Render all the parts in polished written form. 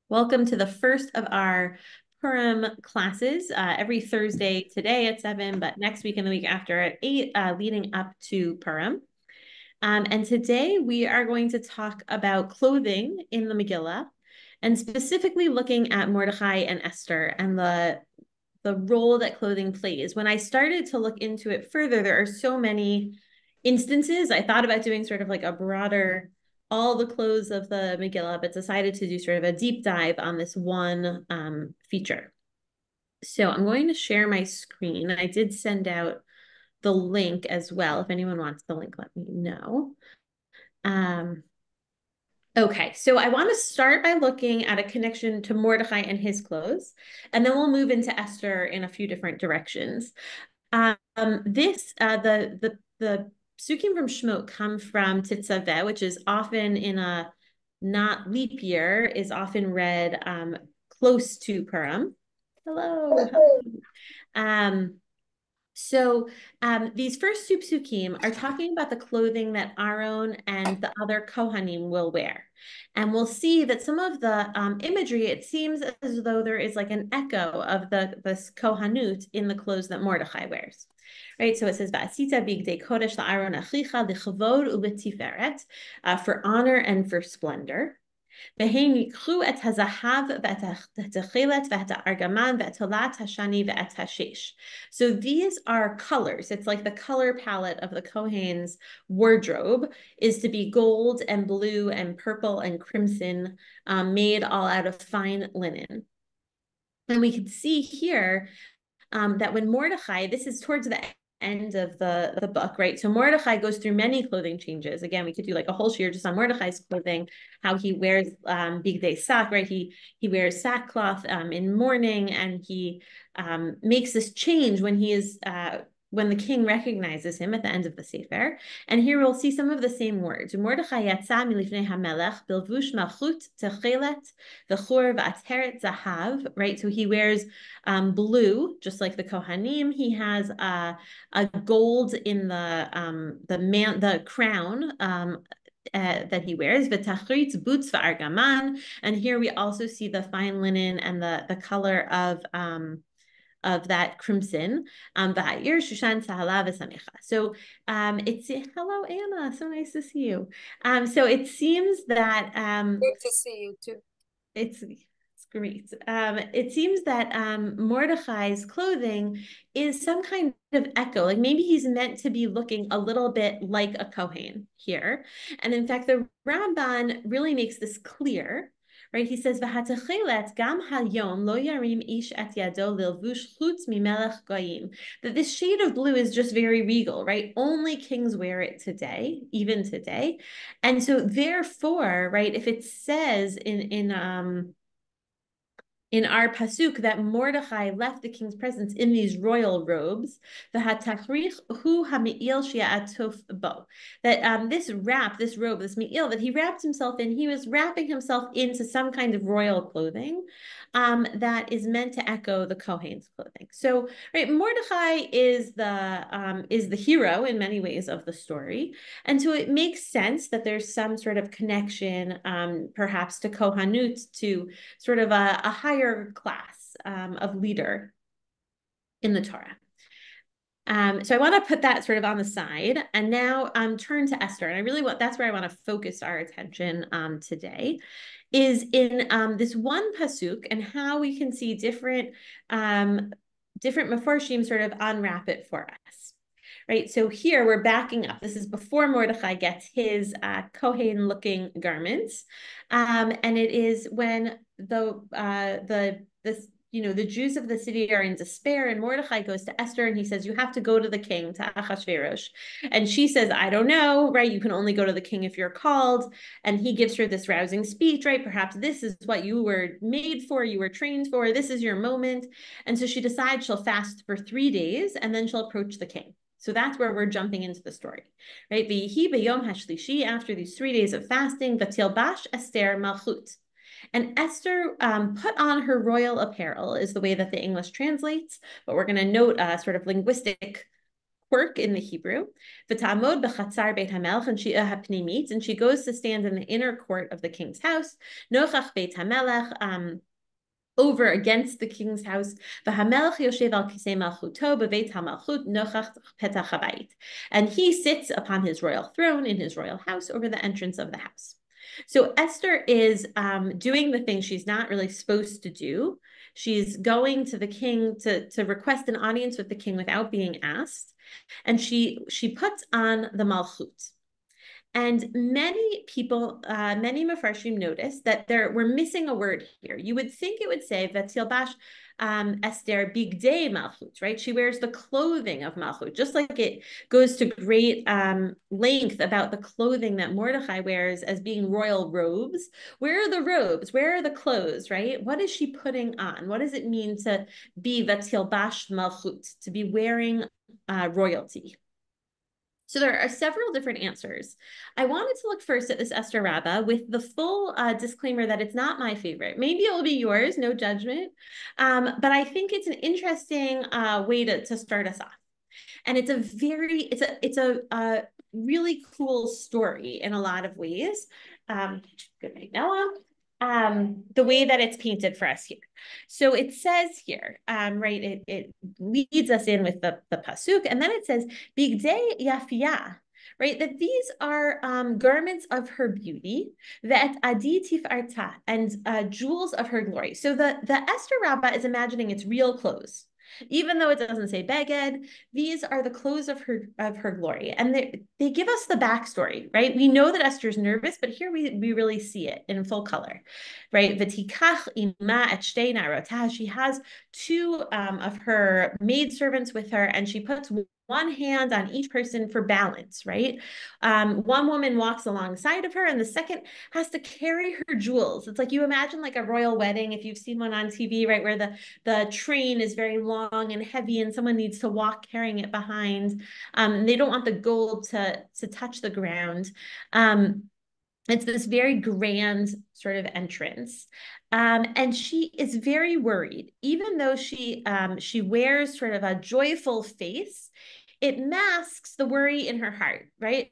Welcome to the first of our Purim classes every Thursday today at 7, but next week and the week after at 8, leading up to Purim. And today we are going to talk about clothing in the Megillah, and specifically looking at Mordechai and Esther and the role that clothing plays. When I started to look into it further, there are so many instances. I thought about doing sort of like a broader, all the clothes of the Megillah, but decided to do sort of a deep dive on this one feature. So I'm going to share my screen. I did send out the link as well. If anyone wants the link, let me know. Okay, so I want to start by looking at a connection to Mordechai and his clothes, and then we'll move into Esther in a few different directions. The psukim from Shemot come from Tetzaveh, which is often in a not leap year, is often read close to Purim. Hello. So these first two psukim are talking about the clothing that Aaron and the other Kohanim will wear. And we'll see that some of the imagery, it seems as though there is like an echo of this Kohanut in the clothes that Mordechai wears. Right, so it says, "Va'asita bigdei kodesh la'aron achicha lichavod u'letiferet," for honor and for splendor. והן ייקחו את הזהב ואת התכלת ואת הארגמן ואת תולת השני ואת השש. So these are colors. It's like the color palette of the Kohen's wardrobe is to be gold and blue and purple and crimson, made all out of fine linen. And we can see here that when Mordechai, this is towards the end of the book, right? So Mordechai goes through many clothing changes. Again, we could do like a whole shiur just on Mordechai's clothing, how he wears bigdei sak, right? He wears sackcloth in mourning, and he makes this change when he is when the king recognizes him at the end of the Sefer. And here we'll see some of the same words. Mordechai yatsa milifnei hamelech bilvush malchut techelet v'chur v'ateret zahav, right? So he wears blue, just like the Kohanim. He has a gold in the crown that he wears, v'tachritz boots v'argaman. And here we also see the fine linen and the color of that crimson. So it's hello, Anna. So nice to see you. So it seems that good to see you too. It's great. It seems that Mordechai's clothing is some kind of echo. Like maybe he's meant to be looking a little bit like a Kohen here. And in fact, the Ramban really makes this clear. Right, he says, "V'hatechelet gam hayom lo yarim ish et yado lilvush chutz mimelech goyim." That this shade of blue is just very regal, right? Only kings wear it today, even today, and so therefore, right, if it says in our pasuk that Mordechai left the king's presence in these royal robes, that this wrap, this robe, this me'il that he wrapped himself in, he was wrapping himself into some kind of royal clothing that is meant to echo the Kohen's clothing. So, right, Mordechai is the hero in many ways of the story, and so it makes sense that there's some sort of connection, perhaps to Kohanut, to sort of a higher class of leader in the Torah. So I want to put that sort of on the side, and now turn to Esther. And that's where I want to focus our attention today, is in this one pasuk and how we can see different meforshim sort of unwrap it for us. Right, so here we're backing up. This is before Mordechai gets his Kohen-looking garments, and it is when the Jews of the city are in despair, and Mordechai goes to Esther and he says, "You have to go to the king, to Achashverosh," and she says, "I don't know, right? You can only go to the king if you're called." And he gives her this rousing speech, right? Perhaps this is what you were made for, you were trained for. This is your moment, and so she decides she'll fast for 3 days, and then she'll approach the king. So that's where we're jumping into the story, right? V'yihi b'yom hashlishi, after these 3 days of fasting, v'tilbash Esther malchut. And Esther put on her royal apparel, is the way that the English translates, but we're going to note a sort of linguistic quirk in the Hebrew. V'tamod b'chatzar beit hamelech, and she goes to stand in the inner court of the king's house. Nochach beit hamelech, over against the king's house. And he sits upon his royal throne in his royal house over the entrance of the house. So Esther is doing the thing she's not really supposed to do. She's going to the king to request an audience with the king without being asked. And she puts on the malchut. And many people, many Mefarshim noticed that we're missing a word here. You would think it would say Vatilbash Esther Bigdei Malchut, right? She wears the clothing of Malchut, just like it goes to great length about the clothing that Mordechai wears as being royal robes. Where are the robes? Where are the clothes, right? What is she putting on? What does it mean to be Vatilbash Malchut, to be wearing royalty? So there are several different answers. I wanted to look first at this Esther Rabbah with the full disclaimer that it's not my favorite. Maybe it'll be yours, no judgment. But I think it's an interesting way to start us off. And it's a really cool story in a lot of ways. Good night, Noah. The way that it's painted for us here. So it says here, right, it leads us in with the pasuk, and then it says, Bigdei Yafia, right, that these are garments of her beauty, that Adi Tifarta, and jewels of her glory. So the Esther Rabbah is imagining it's real clothes. Even though it doesn't say beged, these are the clothes of her glory. And they give us the backstory, right? We know that Esther's nervous, but here we really see it in full color, right? V'tikach ima et shtei na'arotah. She has two of her maidservants with her, and she puts one hand on each person for balance, right? One woman walks alongside of her, and the second has to carry her jewels. It's like you imagine like a royal wedding, if you've seen one on TV, right, where the train is very long and heavy, and someone needs to walk carrying it behind. They don't want the gold to touch the ground. It's this very grand sort of entrance. And she is very worried, even though she wears sort of a joyful face. It masks the worry in her heart, right?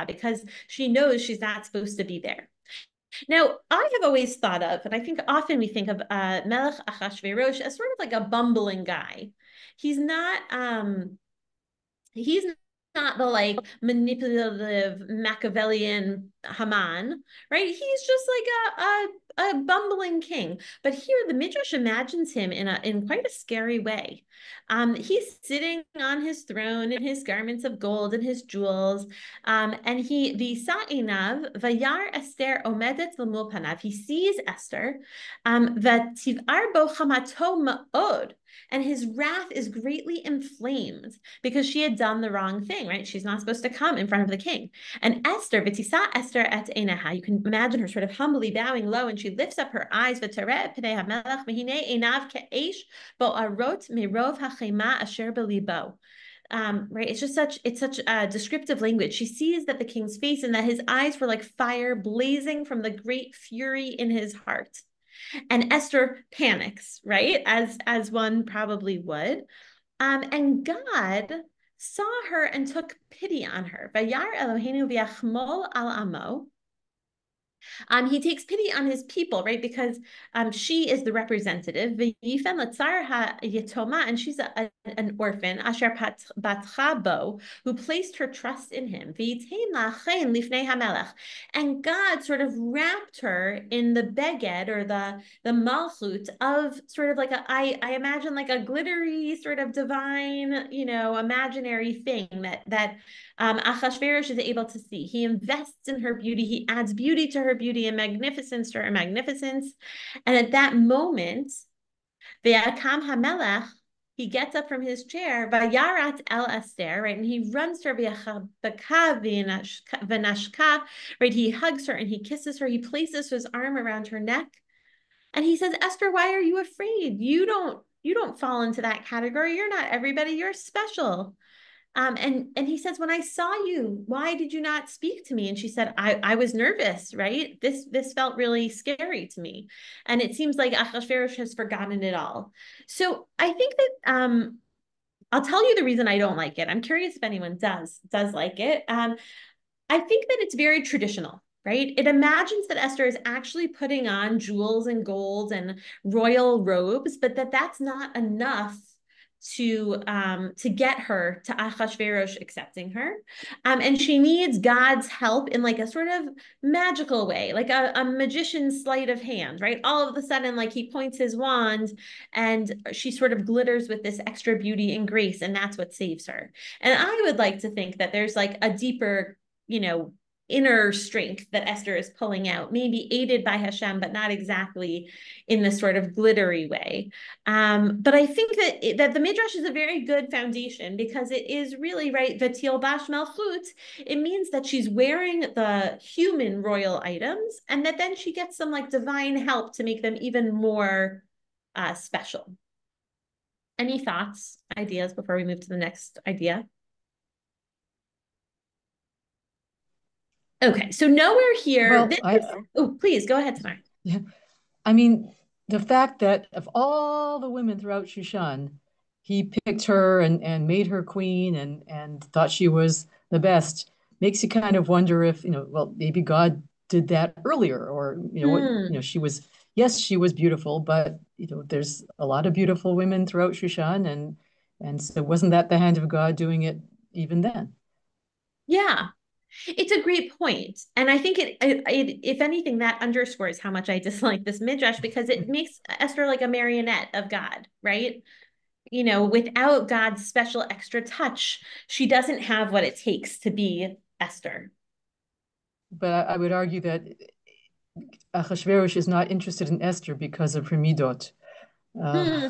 Because she knows she's not supposed to be there. Now, I have always thought of, and I think often we think of Melech Achashverosh as sort of like a bumbling guy. He's not he's not the like manipulative Machiavellian Haman, right? He's just like a bumbling king. But here the Midrash imagines him in quite a scary way. He's sitting on his throne in his garments of gold and his jewels. And the Sa'inav, Vayar Esther Omedet L'mul Panav, he sees Esther, Vativ'ar bo chamato ma'od, and his wrath is greatly inflamed because she had done the wrong thing, right? She's not supposed to come in front of the king. And Esther, V'tisa Esther et einaha, you can imagine her sort of humbly bowing low, and she lifts up her eyes, V'tareh pnei hamelech, v'hinei einav ke'esh bo'arot mirov hachema asher belibo. Right, it's such descriptive language. She sees that the king's face and that his eyes were like fire blazing from the great fury in his heart. And Esther panics, right? As one probably would. And God saw her and took pity on her. Vayar Eloheinu v'yachmol al amo. He takes pity on his people, right? Because she is the representative. And she's an orphan, Asher Batchabo, who placed her trust in him. And God sort of wrapped her in the beged, or the malchut of sort of like I imagine like a glittery sort of divine, imaginary thing that Achashverosh is able to see. He invests in her beauty. He adds beauty to her beauty and magnificence to her magnificence. And at that moment, Ve'akam HaMelech, he gets up from his chair, Vayarat El Esther, right? And he runs to her, V'nashka, right? He hugs her and he kisses her. He places his arm around her neck. And he says, Esther, why are you afraid? You don't fall into that category. You're not everybody. You're special. And he says, when I saw you, why did you not speak to me? And she said, I was nervous, right? This felt really scary to me. And it seems like Achashverosh has forgotten it all. So I think that I'll tell you the reason I don't like it. I'm curious if anyone does like it. I think that it's very traditional, right? It imagines that Esther is actually putting on jewels and gold and royal robes, but that's not enough to get her to Achashverosh accepting her. And she needs God's help in like a sort of magical way, like a magician's sleight of hand, right? All of a sudden, like he points his wand and she sort of glitters with this extra beauty and grace, and that's what saves her. And I would like to think that there's like a deeper, inner strength that Esther is pulling out, maybe aided by Hashem, but not exactly in this sort of glittery way. But I think that the Midrash is a very good foundation because it is really right. V'til bash malchut. It means that she's wearing the human royal items, and that then she gets some like divine help to make them even more special. Any thoughts, ideas before we move to the next idea? Okay, so nowhere here. Well, Oh, please go ahead, Tamar. yeah, I mean, the fact that of all the women throughout Shushan, he picked her and made her queen and thought she was the best makes you kind of wonder if, well, maybe God did that earlier, or she was, yes, she was beautiful, but there's a lot of beautiful women throughout Shushan, and so wasn't that the hand of God doing it even then? Yeah, it's a great point. And I think if anything, that underscores how much I dislike this midrash because it makes Esther like a marionette of God, right? Without God's special extra touch, she doesn't have what it takes to be Esther. But I would argue that Achashverosh is not interested in Esther because of her midot. Hmm.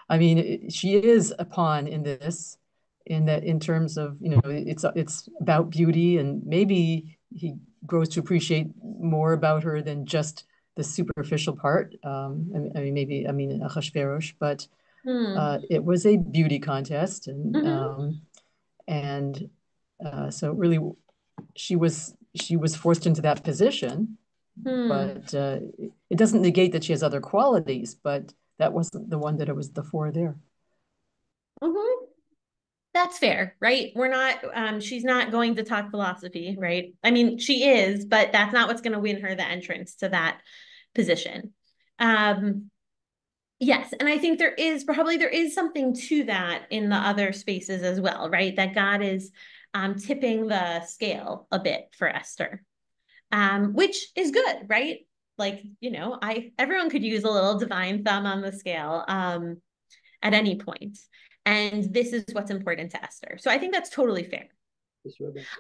I mean, she is a pawn in this, in terms of, it's about beauty, and maybe he grows to appreciate more about her than just the superficial part. Achashverosh, but Hmm. it was a beauty contest, Mm-hmm. so really she was forced into that position, Hmm. but it doesn't negate that she has other qualities, but that wasn't the one that it was the four there. Mm-hmm. That's fair, right? She's not going to talk philosophy, right? I mean, she is, but that's not what's going to win her the entrance to that position. Um, yes, and I think there is something to that in the other spaces as well, right? That God is tipping the scale a bit for Esther, which is good, right? Like, everyone could use a little divine thumb on the scale. At any point. And this is what's important to Esther. So I think that's totally fair.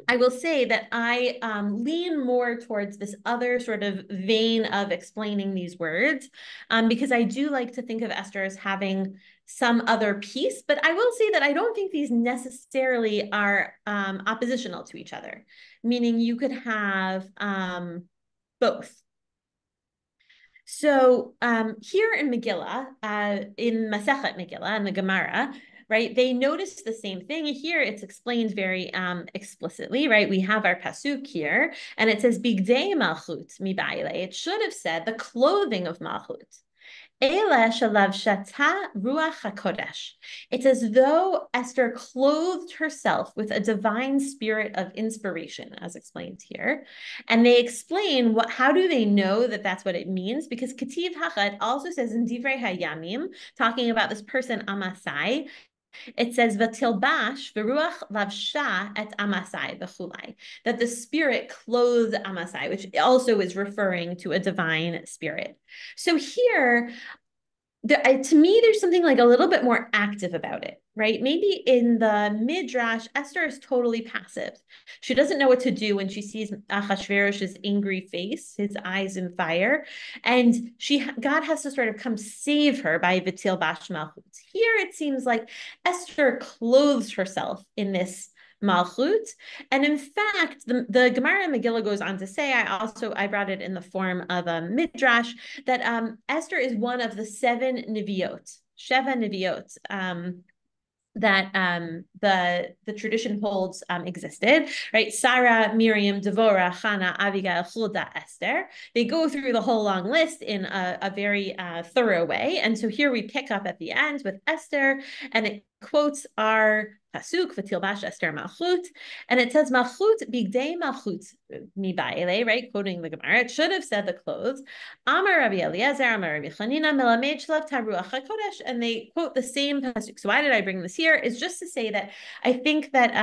I will say that I lean more towards this other sort of vein of explaining these words, because I do like to think of Esther as having some other piece, but I will say that I don't think these necessarily are oppositional to each other, meaning you could have both. So here in Megillah, in Masechet Megillah, in the Gemara, right, they notice the same thing. Here it's explained very explicitly, right? We have our pasuk here, and it says Bigdei Malchut mi Baile. It should have said the clothing of Malchut. It's as though Esther clothed herself with a divine spirit of inspiration, as explained here. And they explain how do they know that that's what it means? Because Ketiv Hachad also says in Divrei Hayamim, talking about this person Amasai, it says Vatilbash v'ruach lavsha et Amasai v'chulai, that the spirit clothed Amasai, which also is referring to a divine spirit. So here, to me, there's something like a little bit more active about it, right? Maybe in the Midrash, Esther is totally passive. She doesn't know what to do when she sees Achashverosh's angry face, his eyes in fire, and God has to sort of come save her by Vitil Bash Malchut. Here, it seems like Esther clothes herself in this Malchut. And in fact, the Gemara Megillah goes on to say, I brought it in the form of a midrash, that Esther is one of the seven Neviot, Sheva Neviot, that the tradition holds existed, right? Sarah, Miriam, Devorah, Hannah, Abigail, Huldah, Esther. They go through the whole long list in a very thorough way. And so here we pick up at the end with Esther, and it quotes our pasuk v'tilbash Esther malchut, and it says malchut bigdei malchut mibaile, right? Quoting the Gemara, it should have said the clothes. Amar Rabbi Eliezer, Amar Rabbi Chanina, Melamed Shlav Taruach HaKodesh, and they quote the same pasuk. So why did I bring this here? Is just to say that I think that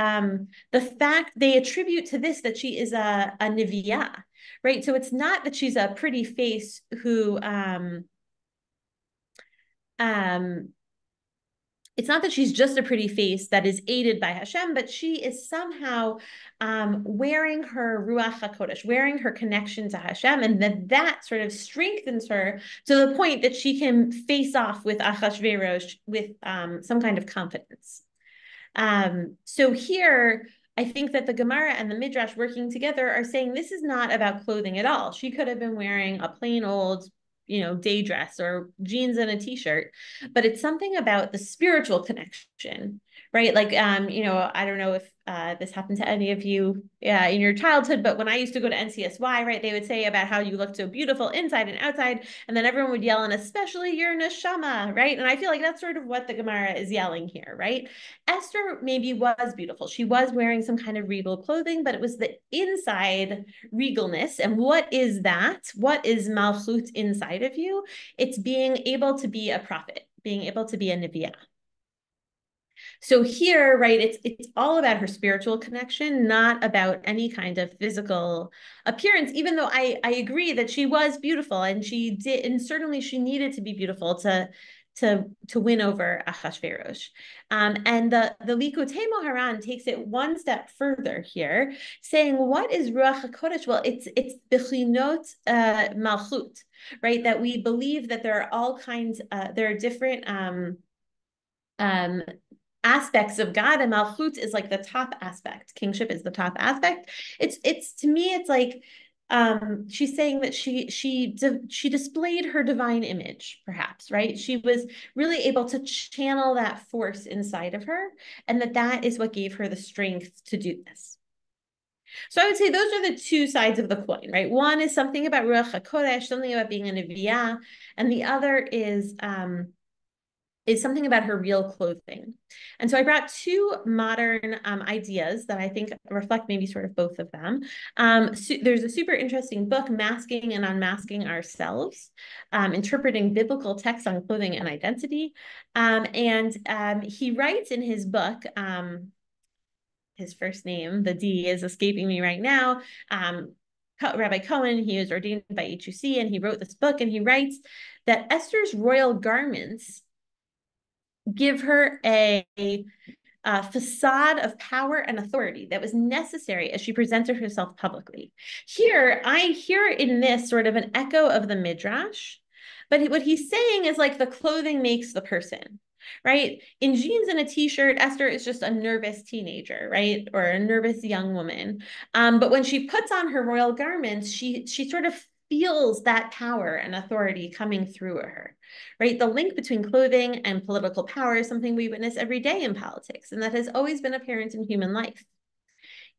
the fact they attribute to this that she is a neviah, right? So it's not that she's a pretty face who it's not that she's just a pretty face that is aided by Hashem, but she is somehow wearing her Ruach HaKodesh, wearing her connection to Hashem, and that sort of strengthens her to the point that she can face off with Achashverosh with some kind of confidence. So here, I think that the Gemara and the Midrash working together are saying this is not about clothing at all. She could have been wearing a plain old day dress or jeans and a t-shirt, but it's something about the spiritual connection, right? Like, I don't know if this happened to any of you in your childhood, but when I used to go to NCSY, right, they would say about how you looked so beautiful inside and outside, and then everyone would yell, and especially your neshama, right? And I feel like that's sort of what the Gemara is yelling here, right? Esther maybe was beautiful. She was wearing some kind of regal clothing, but it was the inside regalness. And what is that? What is malchut inside of you? It's being able to be a prophet, being able to be a neviah. So here, right, it's all about her spiritual connection, not about any kind of physical appearance, even though I agree that she was beautiful and she did, and certainly she needed to be beautiful to win over Achashverosh. And the Likutei Moharan takes it one step further here, saying, what is Ruach HaKodesh? Well, it's Bechinot Malchut, right? That we believe that there are all kinds, there are different aspects of God, and Malchut is like the top aspect. Kingship is the top aspect. It's to me, it's like she's saying that she displayed her divine image, perhaps, right? She was really able to channel that force inside of her, and that is what gave her the strength to do this. So I would say those are the two sides of the coin, right? One is something about Ruach HaKodesh, something about being a neviah, and the other is something about her real clothing. And so I brought two modern ideas that I think reflect maybe sort of both of them. So there's a super interesting book, Masking and Unmasking Ourselves, interpreting biblical texts on clothing and identity. And he writes in his book, his first name, the D is escaping me right now, Rabbi Cohen, he was ordained by HUC, and he wrote this book, and he writes that Esther's royal garments give her a facade of power and authority that was necessary as she presented herself publicly. Here, I hear in this sort of an echo of the Midrash, but what he's saying is like the clothing makes the person, right? In jeans and a t-shirt, Esther is just a nervous teenager, right? Or a nervous young woman. But when she puts on her royal garments, she sort of feels that power and authority coming through her, right? The link between clothing and political power is something we witness every day in politics, and that has always been apparent in human life.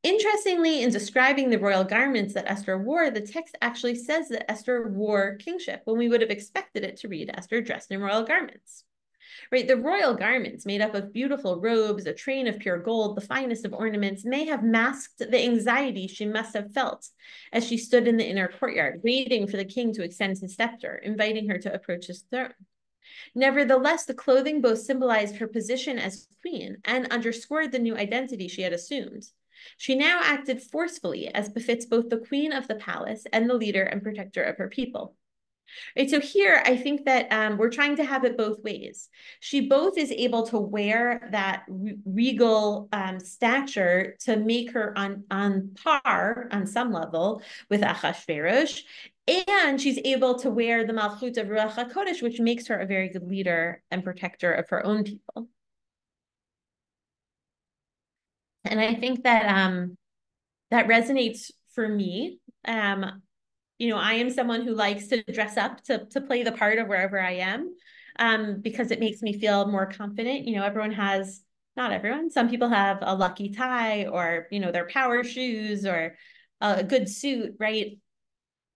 Interestingly, in describing the royal garments that Esther wore, the text actually says that Esther wore kingship when we would have expected it to read Esther dressed in royal garments. Right, the royal garments made up of beautiful robes, a train of pure gold, the finest of ornaments, may have masked the anxiety she must have felt as she stood in the inner courtyard, waiting for the king to extend his scepter, inviting her to approach his throne. Nevertheless, the clothing both symbolized her position as queen and underscored the new identity she had assumed. She now acted forcefully, as befits both the queen of the palace and the leader and protector of her people. Right, so here, I think that we're trying to have it both ways. She both is able to wear that regal stature to make her on par, on some level, with Achashverosh, and she's able to wear the Malchut of Ruach HaKodesh, which makes her a very good leader and protector of her own people. And I think that that resonates for me. I am someone who likes to dress up to play the part of wherever I am, because it makes me feel more confident. Everyone has, not everyone, some people have a lucky tie or, their power shoes or a good suit, right?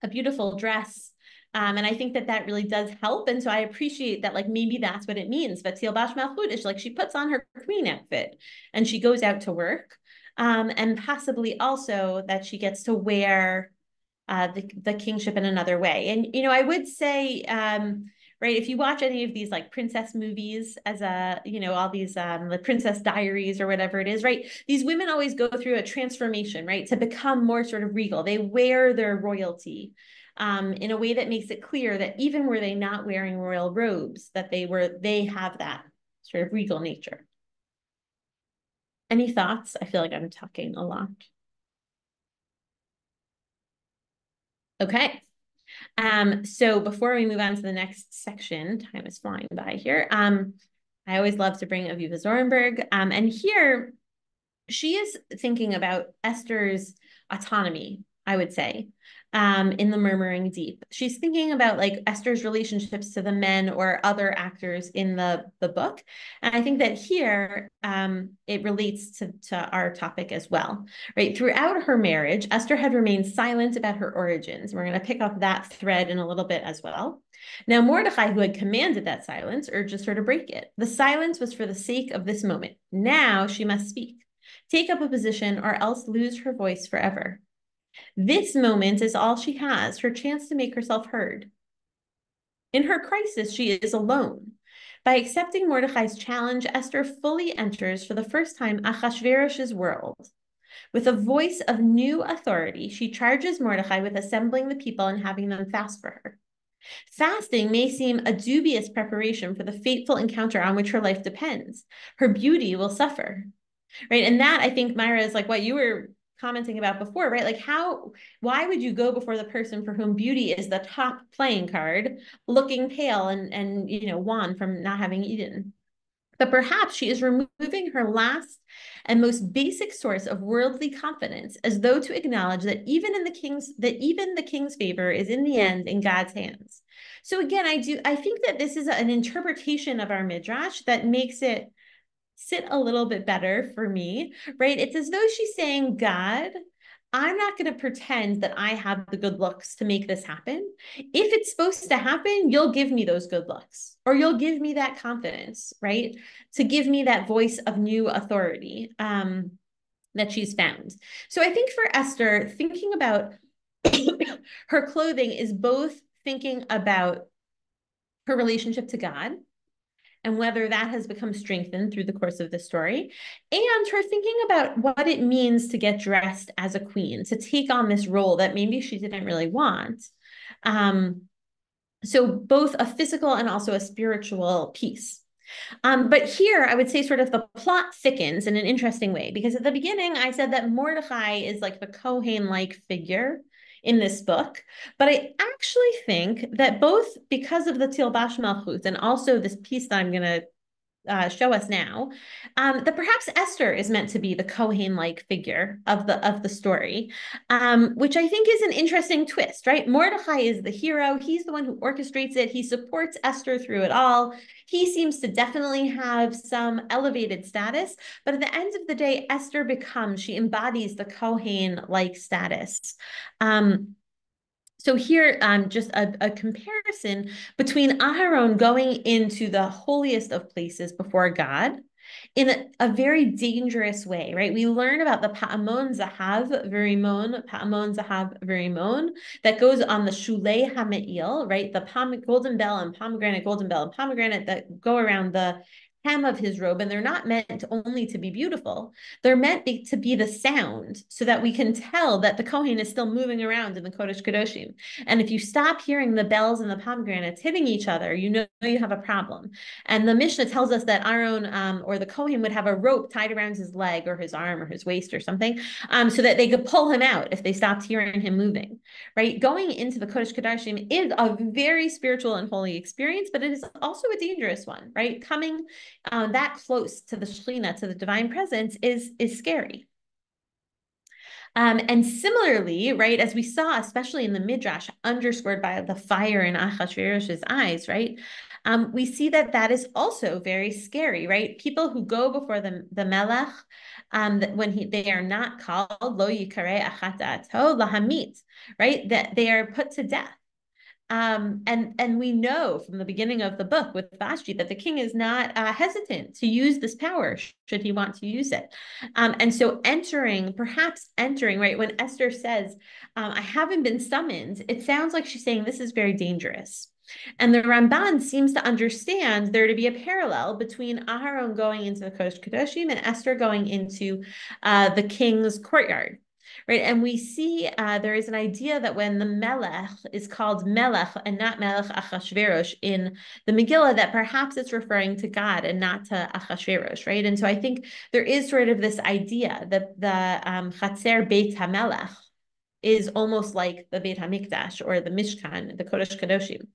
A beautiful dress. And I think that that really does help. And so I appreciate that, like, maybe that's what it means. But Bash Malchut is like she puts on her queen outfit and she goes out to work. And possibly also that she gets to wear the kingship in another way. And, I would say, right, if you watch any of these like princess movies as all these the Princess Diaries or whatever it is, right, these women always go through a transformation, right, to become more sort of regal. They wear their royalty in a way that makes it clear that even were they not wearing royal robes, that they have that sort of regal nature. Any thoughts? I feel like I'm talking a lot. Okay. So before we move on to the next section, time is flying by here. I always love to bring Aviva Zornberg. And here she is thinking about Esther's autonomy, I would say, in the Murmuring Deep. She's thinking about like Esther's relationships to the men or other actors in the book. And I think that here it relates to our topic as well, right? Throughout her marriage, Esther had remained silent about her origins. We're going to pick up that thread in a little bit as well. Now, Mordecai, who had commanded that silence, urges her to break it. The silence was for the sake of this moment. Now she must speak. Take up a position or else lose her voice forever. This moment is all she has, her chance to make herself heard. In her crisis, she is alone. By accepting Mordecai's challenge, Esther fully enters for the first time Achashverosh's world. With a voice of new authority, she charges Mordecai with assembling the people and having them fast for her. Fasting may seem a dubious preparation for the fateful encounter on which her life depends. Her beauty will suffer. Right. And that, I think, Myra, is like what you were commenting about before, right? Like why would you go before the person for whom beauty is the top playing card, looking pale and wan from not having eaten? But perhaps she is removing her last and most basic source of worldly confidence, as though to acknowledge that even the king's favor is in the end in God's hands. So again, I think that this is an interpretation of our midrash that makes it sit a little bit better for me, right? It's as though she's saying, God, I'm not going to pretend that I have the good looks to make this happen. If it's supposed to happen, you'll give me those good looks, or you'll give me that confidence, right? To give me that voice of new authority that she's found. So I think for Esther, thinking about her clothing is both thinking about her relationship to God, and whether that has become strengthened through the course of the story, and her thinking about what it means to get dressed as a queen, to take on this role that maybe she didn't really want. So both a physical and also a spiritual piece. But here I would say sort of the plot thickens in an interesting way, because at the beginning I said that Mordecai is like the Kohen-like figure in this book, but I actually think that both because of the Tilbash Malchut and also this piece that I'm going to show us now, that perhaps Esther is meant to be the Kohen-like figure of the story, which I think is an interesting twist, right? Mordecai is the hero. He's the one who orchestrates it. He supports Esther through it all. He seems to definitely have some elevated status, but at the end of the day, Esther she embodies the Kohen-like status. So here, just a comparison between Aharon going into the holiest of places before God in a very dangerous way, right? We learn about the Pa'amon Zahav Verimon that goes on the Shulei HaMe'il, right? The golden bell and pomegranate that go around the hem of his robe, and they're not meant only to be beautiful. They're meant to be the sound so that we can tell that the Kohen is still moving around in the Kodesh Kodoshim. And if you stop hearing the bells and the pomegranates hitting each other, you know you have a problem. And the Mishnah tells us that Aaron or the Kohen would have a rope tied around his leg or his arm or his waist or something, so that they could pull him out if they stopped hearing him moving, right? Going into the Kodesh Kodashim is a very spiritual and holy experience, but it is also a dangerous one, right? Coming that close to the Shekhinah, to the divine presence, is scary. And similarly, right, as we saw, especially in the Midrash, underscored by the fire in Achashverosh's eyes, right, we see that is also very scary, right? People who go before the Melech, when they are not called lo yikareh achat da'ato lahamit, right, that they are put to death. And we know from the beginning of the book with Vashti that the king is not hesitant to use this power should he want to use it. And so perhaps entering, right, when Esther says, I haven't been summoned, it sounds like she's saying this is very dangerous. And the Ramban seems to understand there to be a parallel between Aharon going into the Kodesh Kodashim and Esther going into the king's courtyard. Right, and we see there is an idea that when the Melech is called Melech and not Melech Achashverosh in the Megillah, that perhaps it's referring to God and not to Achashverosh, right? And so I think there is sort of this idea that the Chatzer Beit HaMelech is almost like the Beit HaMikdash or the Mishkan, the Kodesh Kadoshim.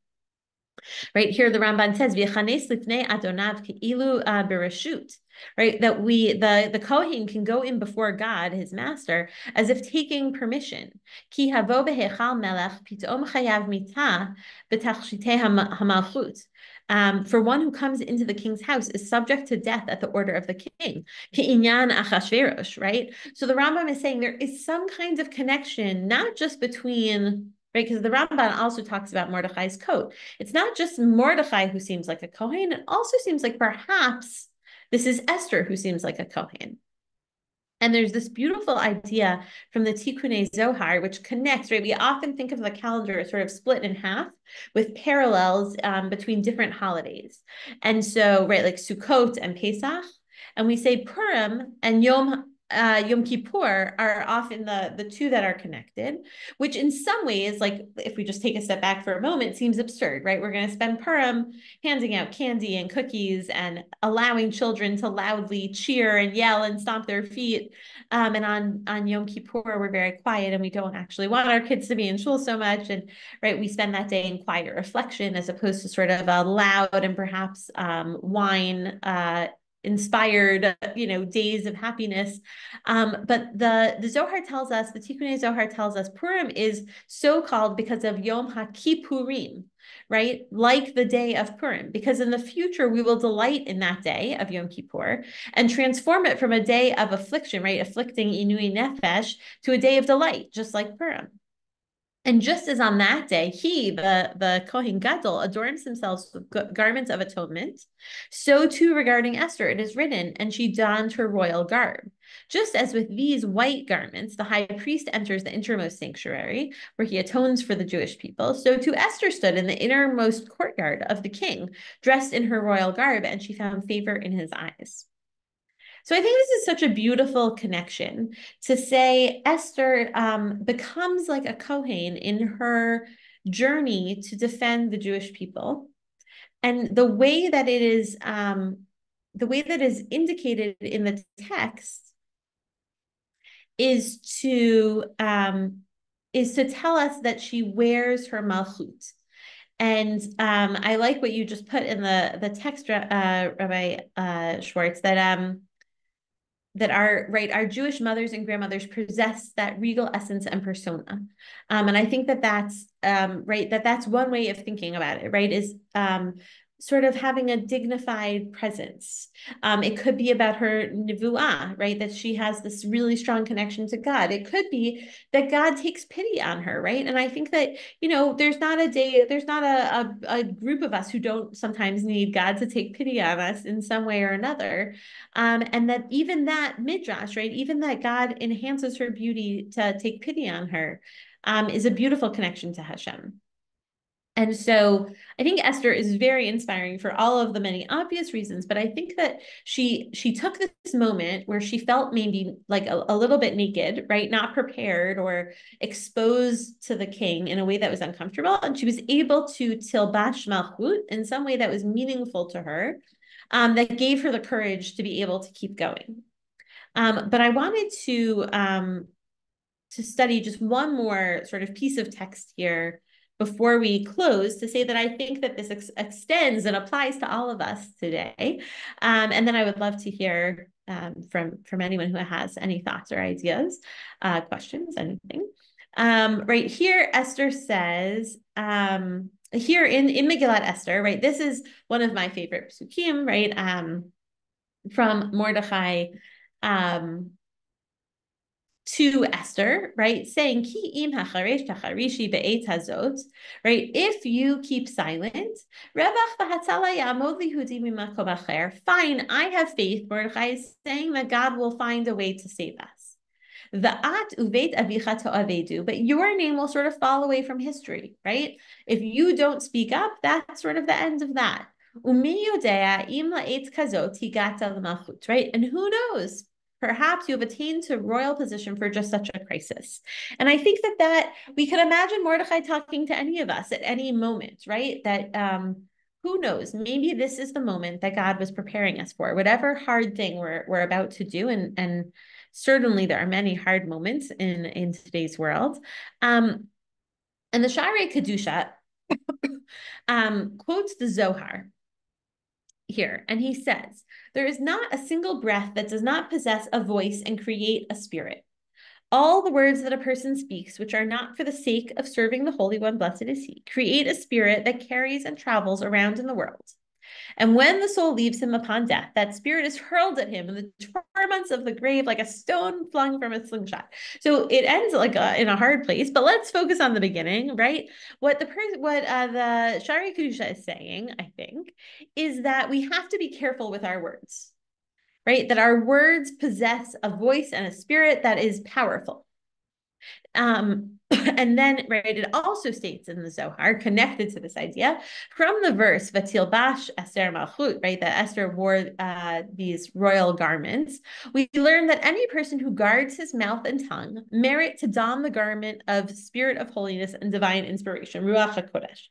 Right here, the Ramban says, "V'chanes lifnei Adonav ke'ilu bereshut." Right, that the Kohen can go in before God, his master, as if taking permission. Ki havo behechal melech pitom chayav mitah betachshitei hamalchut. For one who comes into the king's house is subject to death at the order of the king. Ki'inyan achashverosh, right? So the Rambam is saying there is some kind of connection, not just between, right, because the Ramban also talks about Mordechai's coat. It's not just Mordechai who seems like a Kohen, it also seems like perhaps this is Esther who seems like a Kohen. And there's this beautiful idea from the Tikkunei Zohar, which connects, right? We often think of the calendar as sort of split in half with parallels between different holidays. And so, right, like Sukkot and Pesach, and we say Purim and Yom Kippur are often the two that are connected, which in some ways, like if we just take a step back for a moment, seems absurd, right? We're going to spend Purim handing out candy and cookies and allowing children to loudly cheer and yell and stomp their feet. And on Yom Kippur, we're very quiet and we don't actually want our kids to be in shul so much. And right, we spend that day in quiet reflection as opposed to sort of a loud and perhaps wine inspired, days of happiness. But the Zohar tells us, the Tikkunei Zohar tells us, Purim is so called because of Yom HaKippurim, right? Like the day of Purim, because in the future we will delight in that day of Yom Kippur and transform it from a day of affliction, right? Afflicting Inui Nefesh to a day of delight, just like Purim. And just as on that day, he, the Kohen Gadol, adorns himself with garments of atonement, so too regarding Esther, it is written, and she donned her royal garb. Just as with these white garments, the high priest enters the innermost sanctuary, where he atones for the Jewish people, so too Esther stood in the innermost courtyard of the king, dressed in her royal garb, and she found favor in his eyes. So I think this is such a beautiful connection to say Esther becomes like a Kohen in her journey to defend the Jewish people. And the way that it is indicated in the text is to tell us that she wears her malchut. And I like what you just put in the text, Rabbi Schwartz, that our Jewish mothers and grandmothers possess that regal essence and persona. And I think that's that's one way of thinking about it, right? Is sort of having a dignified presence. It could be about her nivuah, right? That she has this really strong connection to God. It could be that God takes pity on her, right? And I think that, there's not a group of us who don't sometimes need God to take pity on us in some way or another. And that even that midrash, right? Even that God enhances her beauty to take pity on her, is a beautiful connection to Hashem. And so I think Esther is very inspiring for all of the many obvious reasons, but I think that she took this moment where she felt maybe like a little bit naked, right? Not prepared or exposed to the king in a way that was uncomfortable. And she was able to tilbash malchut in some way that was meaningful to her, that gave her the courage to be able to keep going. But I wanted to study just one more sort of piece of text here before we close, to say that I think that this extends and applies to all of us today. And then I would love to hear from anyone who has any thoughts or ideas, questions, anything. Right here, Esther says, here in Megillat Esther, right? This is one of my favorite psukim, right? From Mordechai, to Esther, right, saying, Ki im hacharesh tacharishi be'et hazot, right, if you keep silent, fine, I have faith, Mordechai is saying that God will find a way to save us. Va'at uvet avicha to'avedu, but your name will sort of fall away from history, right? If you don't speak up, that's sort of the end of that. Umi yodea im la'etz kazot higata l'malchut, right? And who knows? Perhaps you have attained to royal position for just such a crisis. And I think that we can imagine Mordechai talking to any of us at any moment, right? That who knows? Maybe this is the moment that God was preparing us for, whatever hard thing we're about to do, and certainly there are many hard moments in today's world. And the Sha'arei Kedusha quotes the Zohar here, and he says, there is not a single breath that does not possess a voice and create a spirit. All the words that a person speaks, which are not for the sake of serving the Holy One, blessed is he, create a spirit that carries and travels around in the world. And when the soul leaves him upon death, that spirit is hurled at him in the torments of the grave like a stone flung from a slingshot. So it ends like in a hard place, but let's focus on the beginning, right? What the Sha'arei Kedusha is saying, I think, is that we have to be careful with our words, right? That our words possess a voice and a spirit that is powerful. And then, right, it also states in the Zohar, connected to this idea, from the verse, Vatilbash Esther Malchut, right, that Esther wore these royal garments, we learn that any person who guards his mouth and tongue merit to don the garment of spirit of holiness and divine inspiration, Ruach HaKodesh.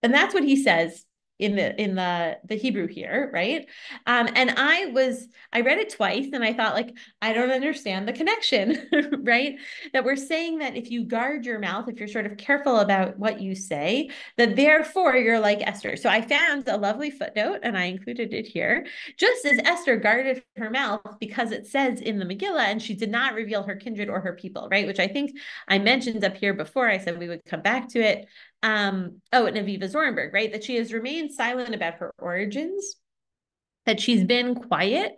And that's what he says in the Hebrew here, right? And I read it twice and I thought, like, I don't understand the connection, right? That we're saying that if you guard your mouth, if you're sort of careful about what you say, that therefore you're like Esther. So I found a lovely footnote and I included it here. Just as Esther guarded her mouth because it says in the Megillah, and she did not reveal her kindred or her people, right? Which I think I mentioned up here before. I said we would come back to it. And Aviva Zornberg, right? That she has remained silent about her origins, that she's been quiet.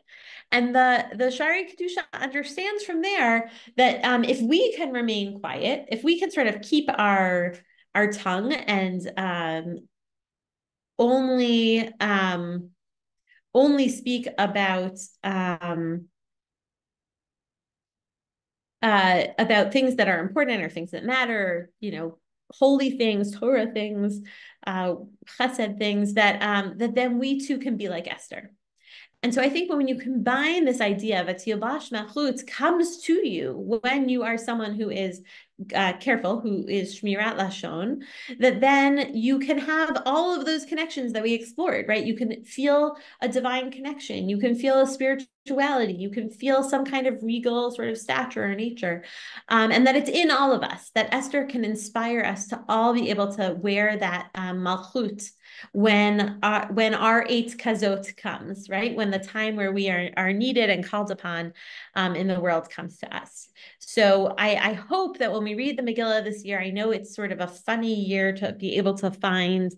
And the Sha'arei Kedusha understands from there that if we can remain quiet, if we can sort of keep our tongue and only speak about things that are important or things that matter, holy things, Torah things, chesed things, that then we too can be like Esther. And so I think when you combine this idea of a tilbash machutz comes to you when you are someone who is careful, who is shmirat lashon, that then you can have all of those connections that we explored, right? You can feel a divine connection. You can feel a spirituality. You can feel some kind of regal sort of stature or nature. And that it's in all of us, that Esther can inspire us to all be able to wear that malchut when our eight kazot comes, right? When the time where we are needed and called upon in the world comes to us. So I hope that when we read the Megillah this year, I know it's sort of a funny year to be able to find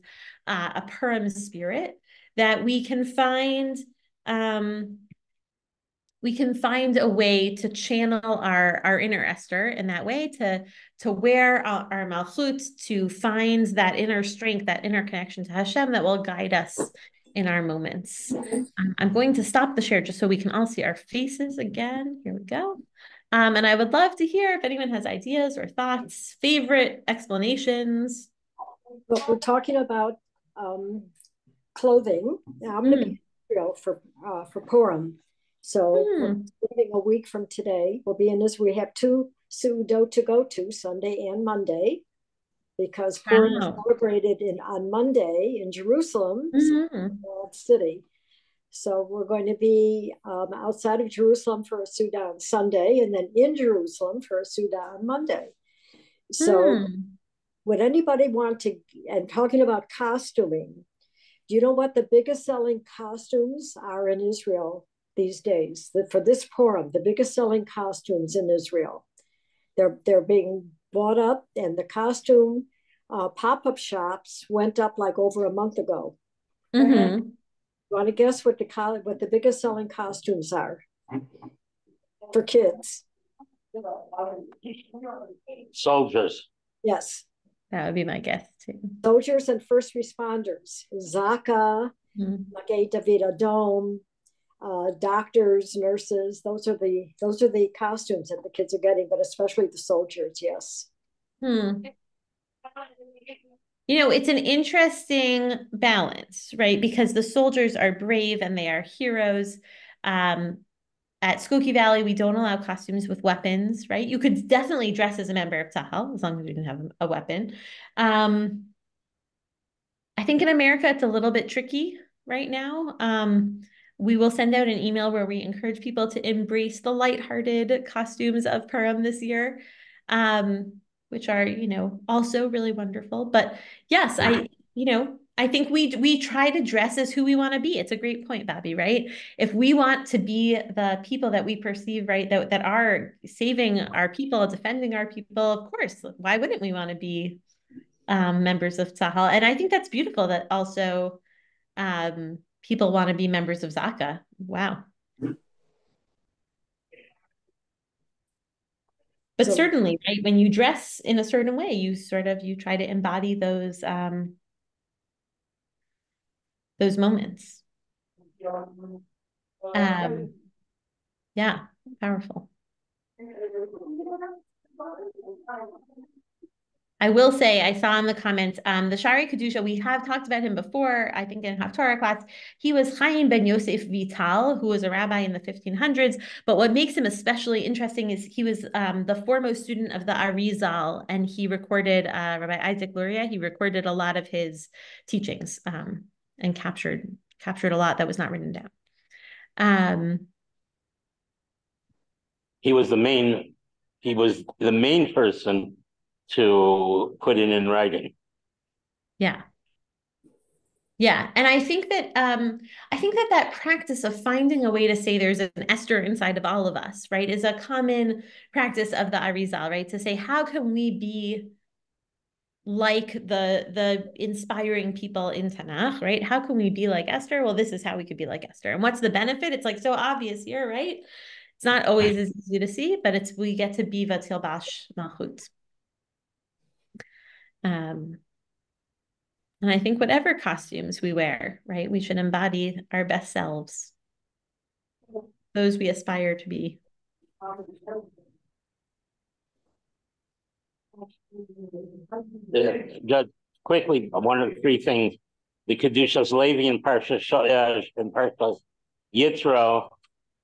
a Purim spirit, that we can find a way to channel our inner Esther in that way, to wear our malchut, to find that inner strength, that inner connection to Hashem that will guide us in our moments. I'm going to stop the share just so we can all see our faces again. Here we go. And I would love to hear if anyone has ideas or thoughts, favorite explanations. But we're talking about clothing. Now, I'm going to be for Purim. So we're leaving a week from today. We'll be in this. We have two Su'udot to go to, Sunday and Monday, because Purim is celebrated on Monday in Jerusalem, city. So we're going to be outside of Jerusalem for a Suda on Sunday, and then in Jerusalem for a Suda on Monday. So would anybody want to, and talking about costuming, do you know what the biggest selling costumes are in Israel these days? For this Purim, the biggest selling costumes in Israel. They're being bought up, and the costume pop-up shops went up like over a month ago. You want to guess what the biggest selling costumes are for kids? Soldiers. Yes. That would be my guess too. Soldiers and first responders. Zaka, Magay David Adom, doctors, nurses. Those are the costumes that the kids are getting, but especially the soldiers. Yes. It's an interesting balance, right? Because the soldiers are brave and they are heroes. At Skokie Valley, we don't allow costumes with weapons, right? You could definitely dress as a member of Tzahal as long as you didn't have a weapon. I think in America, it's a little bit tricky right now. We will send out an email where we encourage people to embrace the lighthearted costumes of Purim this year, which are, also really wonderful. But yes, I think we try to dress as who we want to be. It's a great point, Bobby, right? If we want to be the people that we perceive, right, that are saving our people, defending our people, of course, why wouldn't we want to be members of Tzahal? And I think that's beautiful that also people want to be members of Zaka. Wow. But certainly, right, when you dress in a certain way, you try to embody those moments. Yeah, powerful. I will say, I saw in the comments, the Shari Kedusha, we have talked about him before, I think in Haftorah class. He was Chaim ben Yosef Vital, who was a rabbi in the 1500s. But what makes him especially interesting is he was the foremost student of the Arizal, and he recorded, Rabbi Isaac Luria, he recorded a lot of his teachings and captured a lot that was not written down. He was the main person to put it in writing. Yeah. And I think that that practice of finding a way to say there's an Esther inside of all of us, right, is a common practice of the Arizal, right? To say, how can we be like the inspiring people in Tanakh, right? How can we be like Esther? Well, this is how we could be like Esther. And what's the benefit? It's like so obvious here, right? It's not always as easy to see, but we get to be Vatil Bash Malchut. And I think whatever costumes we wear, right, we should embody our best selves, those we aspire to be. Just quickly, one of the three things, the Kedushas Levi and Parshas and Parshas Yitro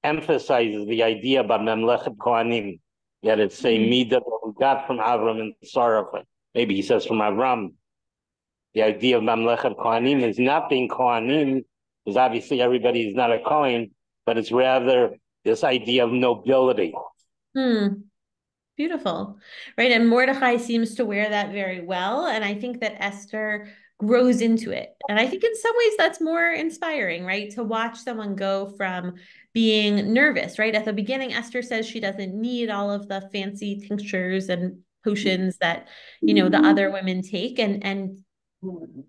emphasizes the idea about Memlechet Kohanim, that it's a midah that we got from Avram and Sarah. Maybe he says from Avram. The idea of Memlechet Kohanim is not being Kohanim, because obviously everybody is not a Kohen, but it's rather this idea of nobility. Beautiful, right? And Mordechai seems to wear that very well. And I think that Esther grows into it. And I think in some ways that's more inspiring, right? To watch someone go from being nervous, right? At the beginning, Esther says she doesn't need all of the fancy tinctures and potions that, the other women take. And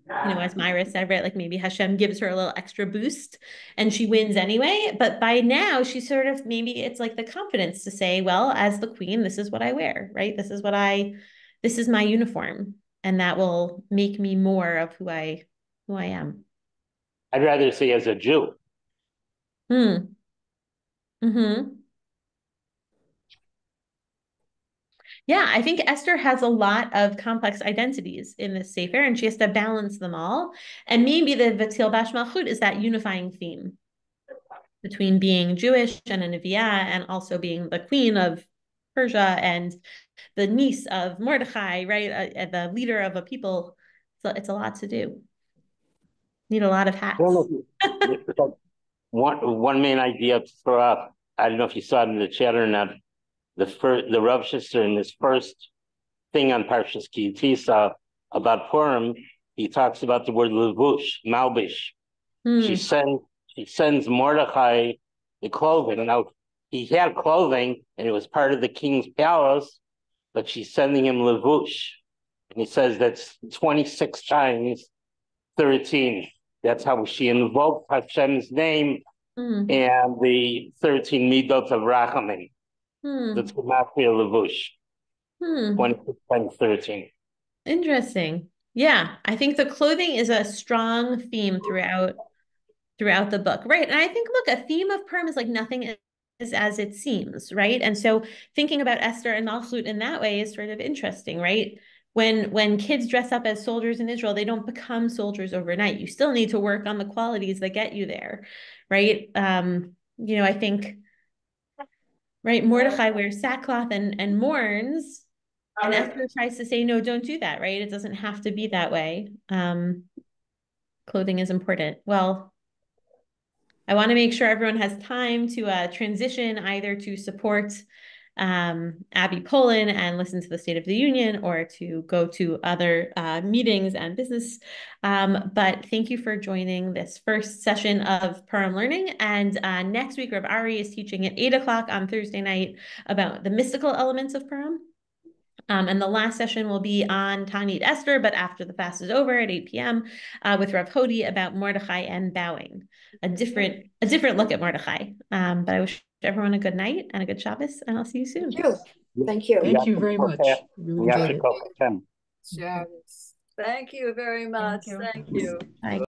as Myra said, right, like maybe Hashem gives her a little extra boost and she wins anyway. But by now she maybe it's like the confidence to say, well, as the queen, this is what I wear, right? This is my uniform. And that will make me more of who I am. I'd rather say as a Jew. Yeah, I think Esther has a lot of complex identities in this Sefer, and she has to balance them all. And maybe the Vatil Bash Malchut is that unifying theme between being Jewish and a Neviah and also being the queen of Persia and the niece of Mordechai, right? The leader of a people. So it's a lot to do. Need a lot of hats. One main idea to throw out, I don't know if you saw it in the chat or not, the Rav Shister in his first thing on Parshas Ki Tisa about Purim, he talks about the word levush, malbish. She sends Mordechai the clothing. Now, he had clothing, and it was part of the king's palace, but she's sending him levush. And he says that's 26 times 13. That's how she invoked Hashem's name and the 13 midot of Rachamim. The Gematria Levush, Hmm. 26 times 13. Interesting. Yeah, I think the clothing is a strong theme throughout the book, right? And I think, look, a theme of Purim is like nothing is as it seems, right? And so thinking about Esther and Malchut in that way is sort of interesting, right? When kids dress up as soldiers in Israel, they don't become soldiers overnight. You still need to work on the qualities that get you there, right? I think, right, Mordecai wears sackcloth and mourns, and Esther tries to say, no, don't do that, right? It doesn't have to be that way. Clothing is important. Well, I want to make sure everyone has time to transition either to support Abby Pollin and listen to the State of the Union or to go to other meetings and business. But thank you for joining this first session of Purim Learning. And next week, Rav Ari is teaching at 8 o'clock on Thursday night about the mystical elements of Purim. And the last session will be on Tanit Esther, but after the fast is over at 8 p.m. With Rav Hodi about Mordechai and bowing, a different look at Mordechai. But I wish everyone a good night and a good Shabbos, and I'll see you soon. Thank you. Thank you. Thank you very much. Really enjoyed it. Shabbos. Thank you very much. Thank you. Bye.